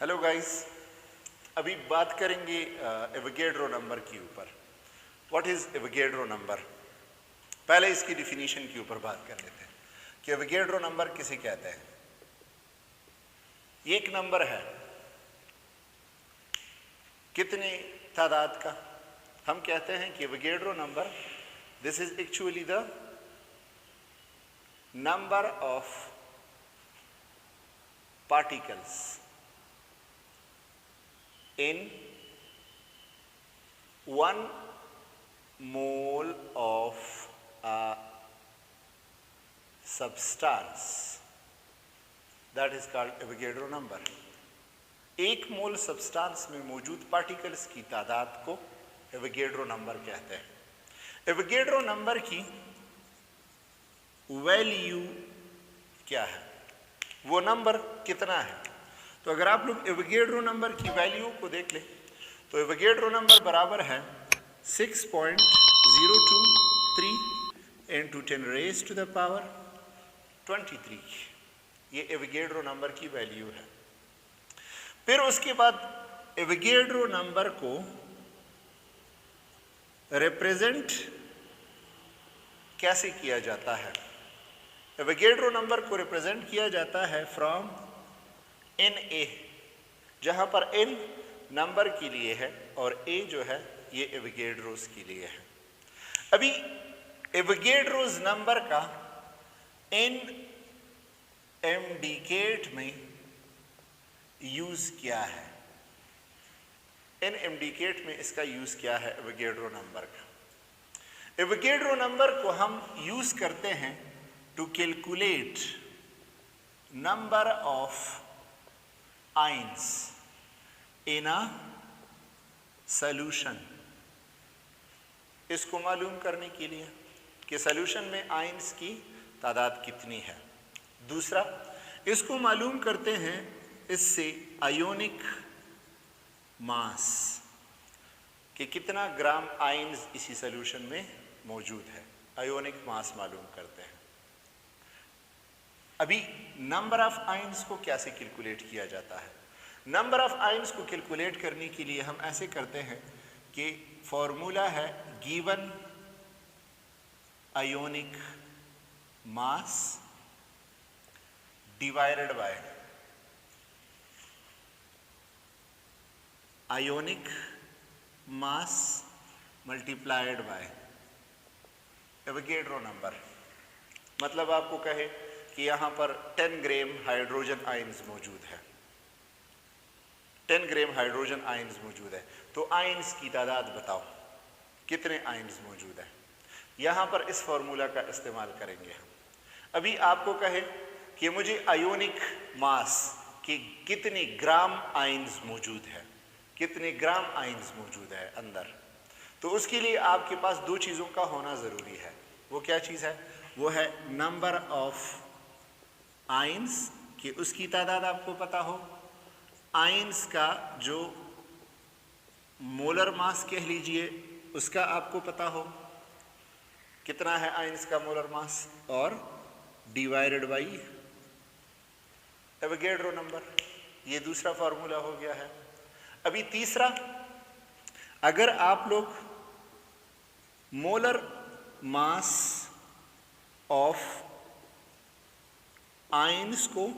Hello guys, अभी बात करेंगे एवोगैड्रो नंबर के ऊपर। What is Avogadro number? पहले इसकी डिफिनीशन के ऊपर बात कर लेते हैं कि एवोगैड्रो नंबर किसे कहते हैं। ये एक नंबर है कितने तादाद का। हम कहते हैं कि Avogadro number this is actually the number of particles in 1 mole of a substance that is called Avogadro number। एक मोल सब्सटेंस में मौजूद पार्टिकल्स की तादाद को एवोगैड्रो नंबर कहते हैं। एवोगैड्रो नंबर की वैल्यू क्या है, वो नंबर कितना है? तो अगर आप लोग एवोगैड्रो नंबर की वैल्यू को देख लें तो एवोगैड्रो नंबर बराबर है 6.023 into 10 raised to the power 23। ये एवोगैड्रो नंबर की वैल्यू है। फिर उसके बाद एवोगैड्रो नंबर को रिप्रेजेंट कैसे किया जाता है? एवोगैड्रो नंबर को रिप्रेजेंट किया जाता है फ्रॉम Na, जहां पर n नंबर के लिए है और a जो है ये एवोगैड्रोस के लिए है। अभी एवोगैड्रोस नंबर का NMDicate में यूज क्या है? NMDicate में इसका यूज क्या है एवोगैड्रो नंबर का? एवोगैड्रो नंबर को हम यूज करते हैं to calculate number of ions in a solution। इसको मालूम करने के लिए कि सॉल्यूशन में आयंस की तादाद कितनी है। दूसरा, इसको मालूम करते हैं इससे आयोनिक मास कि कितना ग्राम आयंस इसी सॉल्यूशन में मौजूद है। आयोनिक मास मालूम करते हैं। अभी नंबर ऑफ आयंस को कैसे कैलकुलेट किया जाता है? नंबर ऑफ आयंस को कैलकुलेट करने के लिए हम ऐसे करते हैं कि फॉर्मूला है given ionic mass divided by ionic mass multiplied by Avogadro number. मतलब आपको कहे कि यहां पर 10 ग्राम हाइड्रोजन आयंस मौजूद है, 10 ग्राम हाइड्रोजन आयंस मौजूद है, तो आयंस की तादाद बताओ कितने आयंस मौजूद है। यहां पर इस फॉर्मूला का इस्तेमाल करेंगे हम। अभी आपको कहे कि मुझे आयोनिक मास की कितने ग्राम आयंस मौजूद है, कितने ग्राम आयंस मौजूद है अंदर, तो उसके लिए आपके पास दो चीजों का होना जरूरी है। वो क्या चीज है? वो है नंबर ऑफ आयंस कि उसकी तादाद आपको पता हो, आयंस का जो मोलर मास कह लीजिए उसका आपको पता हो कितना है आयंस का मोलर मास, और डिवाइडेड बाई एवोगैड्रो नंबर। ये दूसरा फॉर्मूला हो गया है। अभी तीसरा, अगर आप लोग मोलर मास ऑफ आयंस को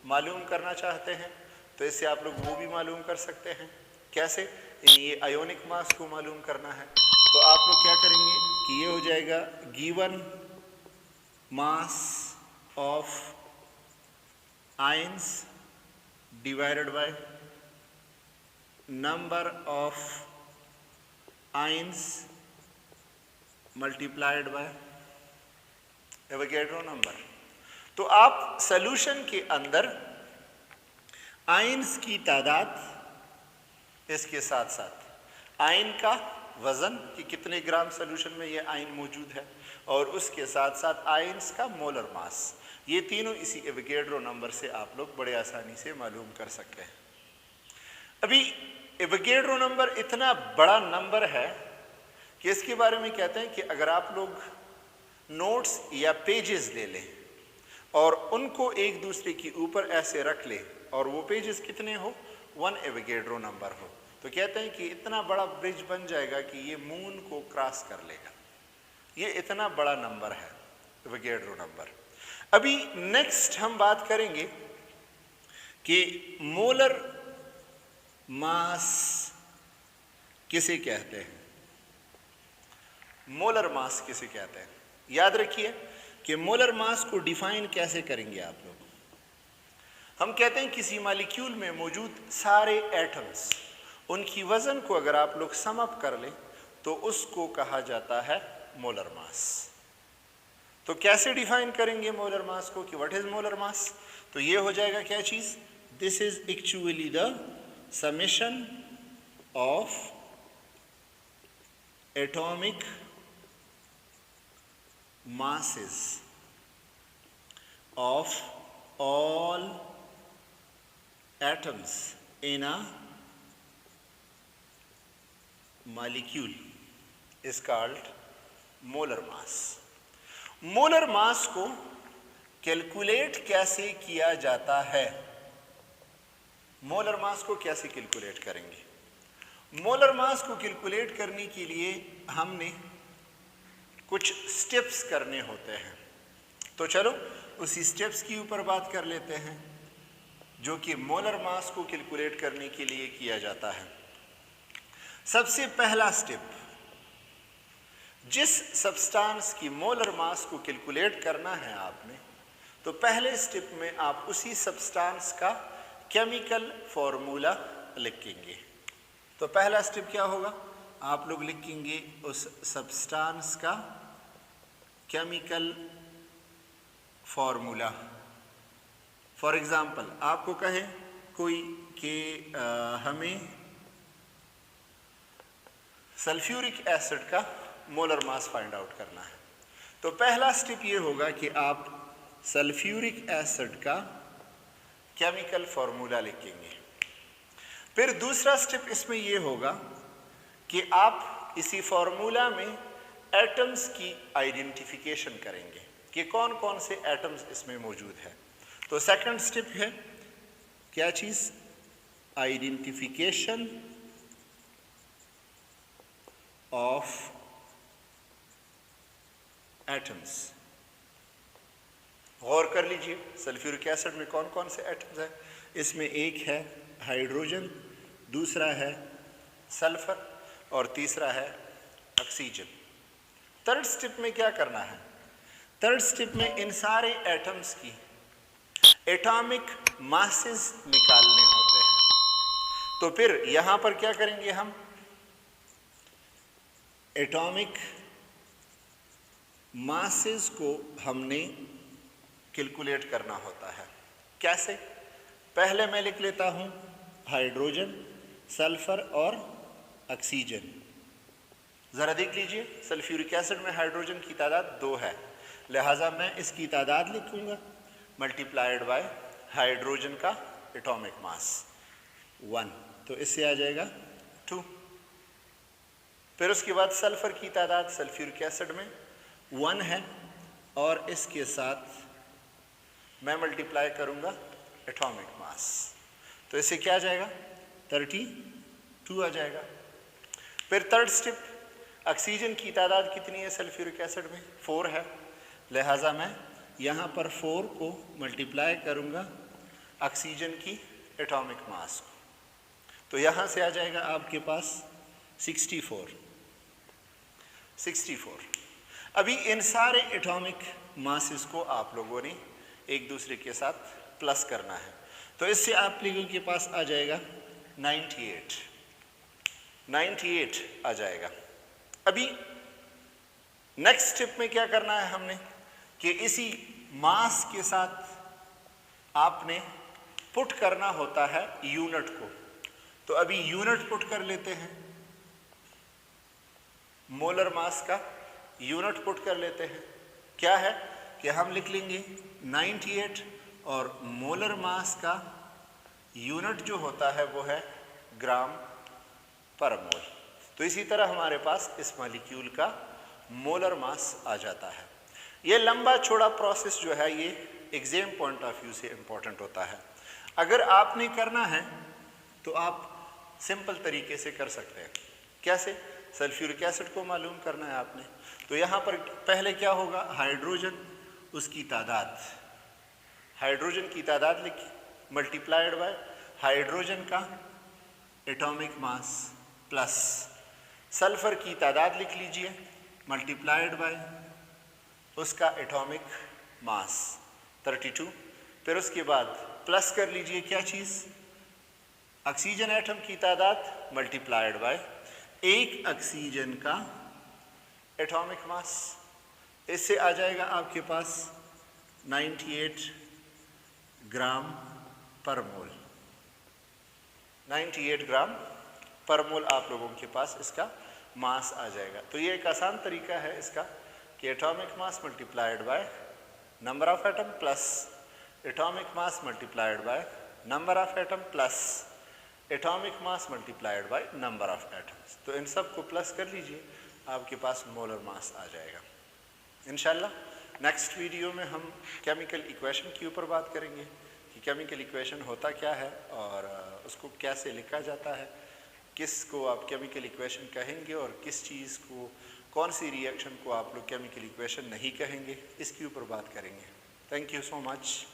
मालूम करना चाहते हैं तो इससे आप लोग वो भी मालूम कर सकते हैं। कैसे? ये आयोनिक मास को मालूम करना है तो आप लोग क्या करेंगे कि ये हो जाएगा given mass of ions divided by number of ions multiplied by Avogadro number. तो आप सॉल्यूशन के अंदर आयंस की तादाद, इसके साथ साथ आयन का वजन कि कितने ग्राम सॉल्यूशन में ये आयन मौजूद है, और उसके साथ साथ आयंस का मोलर मास, ये तीनों इसी एवोगैड्रो नंबर से आप लोग बड़े आसानी से मालूम कर सकते हैं। अभी एवोगैड्रो नंबर इतना बड़ा नंबर है कि इसके बारे में कहते हैं कि अगर आप लोग नोट्स या पेजेस ले लें और उनको एक दूसरे के ऊपर ऐसे रख लें और वो पेजेस कितने हो, 1 एवोगैड्रो नंबर हो, तो कहते हैं कि इतना बड़ा ब्रिज बन जाएगा कि ये मून को क्रॉस कर लेगा। ये इतना बड़ा नंबर है एवोगैड्रो नंबर। अभी नेक्स्ट हम बात करेंगे कि मोलर मास किसे कहते हैं। मोलर मास किसे कहते हैं, याद रखिए कि मोलर मास को डिफाइन कैसे करेंगे आप लोग। हम कहते हैं किसी मॉलिक्यूल में मौजूद सारे एटम्स, उनकी वजन को अगर आप लोग सम अप कर लें तो उसको कहा जाता है मोलर मास। तो कैसे डिफाइन करेंगे मोलर मास को कि व्हाट इज मोलर मास, तो ये हो जाएगा क्या चीज, this is actually the summation of atomic masses of all atoms in a molecule is called molar mass. Molar mass को कैलकुलेट कैसे किया जाता है, मोलर मास को कैसे कैलकुलेट करेंगे। मोलर मास को कैलकुलेट करने के लिए हमने कुछ स्टेप्स करने होते हैं, तो चलो उसी स्टेप्स के ऊपर बात कर लेते हैं जो कि मोलर मास को कैलकुलेट करने के लिए किया जाता है। सबसे पहला स्टेप, जिस सब्सटेंस की मोलर मास को कैलकुलेट करना है आपने, तो पहले स्टेप में आप उसी सब्सटेंस का केमिकल फॉर्मूला लिखेंगे। तो पहला स्टेप क्या होगा, आप लोग लिखेंगे उस सब्सटेंस का केमिकल फॉर्मूला। फॉर एग्जांपल आपको कहे कोई कि हमें सल्फ्यूरिक एसिड का मोलर मास फाइंड आउट करना है, तो पहला स्टेप ये होगा कि आप सल्फ्यूरिक एसिड का केमिकल फॉर्मूला लिखेंगे। फिर दूसरा स्टेप इसमें ये होगा कि आप इसी फॉर्मूला में एटम्स की आइडेंटिफिकेशन करेंगे कि कौन कौन से एटम्स इसमें मौजूद है। तो सेकंड स्टेप है क्या चीज, आइडेंटिफिकेशन ऑफ एटम्स। गौर कर लीजिए सल्फ्यूरिक एसिड में कौन कौन से एटम्स हैं, इसमें एक है हाइड्रोजन, दूसरा है सल्फर और तीसरा है ऑक्सीजन। थर्ड स्टेप में क्या करना है, थर्ड स्टेप में इन सारे एटम्स की एटॉमिक मासेस निकालने होते हैं। तो फिर यहां पर क्या करेंगे हम, एटॉमिक मासेस को हमने कैलकुलेट करना होता है। कैसे, पहले मैं लिख लेता हूं हाइड्रोजन, सल्फर और ऑक्सीजन। जरा देख लीजिए सल्फ्यूरिक एसिड में हाइड्रोजन की तादाद 2 है, लिहाजा मैं इसकी तादाद लिखूंगा मल्टीप्लाइड बाय हाइड्रोजन का एटॉमिक मास 1, तो इससे आ जाएगा 2। फिर उसके बाद सल्फर की तादाद सल्फ्यूरिक एसिड में 1 है और इसके साथ मैं मल्टीप्लाई करूंगा एटॉमिक मास, तो इससे क्या आ जाएगा 32 आ जाएगा। फिर थर्ड स्टेप, ऑक्सीजन की तादाद कितनी है सल्फ्यूरिक एसिड में, 4 है, लिहाजा मैं यहाँ पर 4 को मल्टीप्लाई करूँगा ऑक्सीजन की एटॉमिक मास को, तो यहाँ से आ जाएगा आपके पास 64। अभी इन सारे एटॉमिक मासेस को आप लोगों ने एक दूसरे के साथ प्लस करना है, तो इससे आप लोगों के पास आ जाएगा 98 आ जाएगा। अभी नेक्स्ट स्टेप में क्या करना है हमने कि इसी मास के साथ आपने पुट करना होता है यूनिट को, तो अभी यूनिट पुट कर लेते हैं, मोलर मास का यूनिट पुट कर लेते हैं। क्या है कि हम लिख लेंगे 98 और मोलर मास का यूनिट जो होता है वो है ग्राम पर मोल। तो इसी तरह हमारे पास इस मॉलिक्यूल का मोलर मास आ जाता है। ये लंबा चौड़ा प्रोसेस जो है ये एग्जाम पॉइंट ऑफ व्यू से इंपॉर्टेंट होता है। अगर आपने करना है तो आप सिंपल तरीके से कर सकते हैं। कैसे? सल्फ्यूरिक एसिड को मालूम करना है आपने, तो यहाँ पर पहले क्या होगा, हाइड्रोजन उसकी तादाद, हाइड्रोजन की तादाद लिखी मल्टीप्लाइड बाय हाइड्रोजन का एटॉमिक मास प्लस सल्फर की तादाद लिख लीजिए मल्टीप्लाइड बाय उसका एटॉमिक मास 32। फिर उसके बाद प्लस कर लीजिए क्या चीज़, ऑक्सीजन एटम की तादाद मल्टीप्लाइड बाय एक ऑक्सीजन का एटॉमिक मास। इससे आ जाएगा आपके पास 98 ग्राम पर मोल, 98 ग्राम पर मोल आप लोगों के पास इसका मास आ जाएगा। तो ये एक आसान तरीका है इसका कि atomic mass multiplied by number of atom plus atomic mass multiplied by number of atom plus atomic mass multiplied by number of atoms. तो इन सब को प्लस कर लीजिए, आपके पास मोलर मास आ जाएगा। इंशाल्लाह नेक्स्ट वीडियो में हम केमिकल इक्वेशन के ऊपर बात करेंगे कि केमिकल इक्वेशन होता क्या है और उसको कैसे लिखा जाता है, किस को आप केमिकल इक्वेशन कहेंगे और किस चीज़ को, कौन सी रिएक्शन को आप लोग केमिकल इक्वेशन नहीं कहेंगे, इसके ऊपर बात करेंगे। Thank you so much.